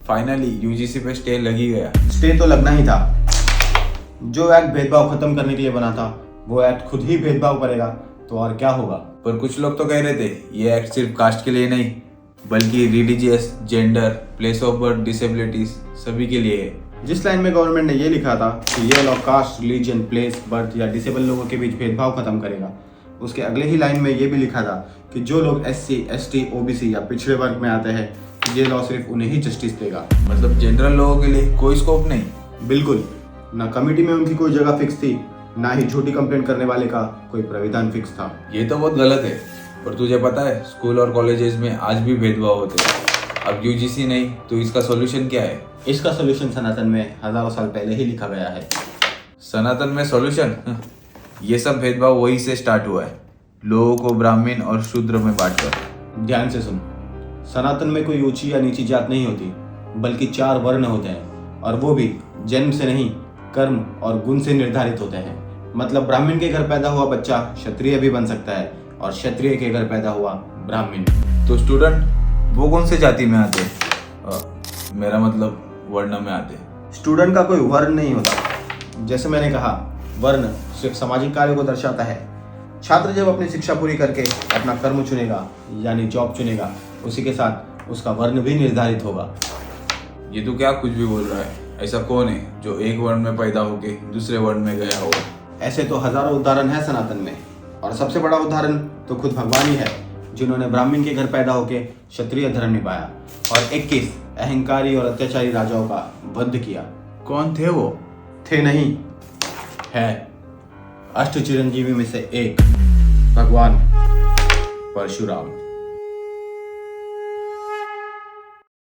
Finally UGC पे stay लग ही गया। स्टे तो लगना ही था। जो एक्ट भेदभाव खत्म करने के लिए बना था वो एक्ट खुद ही भेदभाव करेगा तो और क्या होगा। पर कुछ लोग तो कह रहे थे ये एक्ट सिर्फ कास्ट के लिए नहीं बल्कि religious, gender, place of birth, disabilities सभी के लिए है। जिस लाइन में गवर्नमेंट ने ये लिखा था कि ये law caste, religion, place, birth या डिसेबल लोगों के बीच भेदभाव खत्म करेगा, उसके अगले ही लाइन में ये भी लिखा था कि जो लोग SC, ST, OBC या पिछड़े वर्ग में आते हैं ये लॉ सिर्फ उन्हें ही जस्टिस देगा। मतलब जनरल लोगों के लिए कोई स्कोप नहीं। बिल्कुल, ना कमेटी में उनकी कोई जगह फिक्स थी, ना ही झूठी कंप्लेंट करने वाले का कोई प्राविधान फिक्स था। ये तो बहुत गलत है। पर तुझे पता है स्कूल और कॉलेजेस में आज भी भेदभाव होते हैं। अब यूजीसी नहीं तो इसका सॉल्यूशन क्या है? इसका सॉल्यूशन सनातन में हजारों साल पहले ही लिखा गया है। सनातन में सॉल्यूशन? ये सब भेदभाव वही से स्टार्ट हुआ है, लोगों को ब्राह्मण और शूद्र में बांटकर। ध्यान से सुन, सनातन में कोई ऊंची या नीची जात नहीं होती बल्कि 4 वर्ण होते हैं और वो भी जन्म से नहीं, कर्म और गुण से निर्धारित होते हैं। मतलब ब्राह्मण के घर पैदा हुआ बच्चा क्षत्रिय भी बन सकता है और क्षत्रिय के घर पैदा हुआ ब्राह्मण। तो स्टूडेंट वो कौन से जाति में आते हैं? मेरा मतलब वर्ण में आते हैं। स्टूडेंट का कोई वर्ण नहीं होता। जैसे मैंने कहा, वर्ण सिर्फ सामाजिक कार्य को दर्शाता है। छात्र जब अपनी शिक्षा पूरी करके अपना कर्म चुनेगा यानी जॉब चुनेगा, उसी के साथ उसका वर्ण भी निर्धारित होगा। ये तो क्या कुछ भी बोल रहा है? ऐसा कौन है जो एक वर्ण में पैदा होके दूसरे वर्ण में गया होगा? ऐसे तो हजारों उदाहरण है सनातन में, और सबसे बड़ा उदाहरण तो खुद भगवान ही है, जिन्होंने ब्राह्मण के घर पैदा होकर क्षत्रिय धर्म निभाया और 21 अहंकारी और अत्याचारी राजाओं का वध किया। कौन थे वो? थे नहीं, है। अष्ट चिरंजीवी में से एक भगवान परशुराम।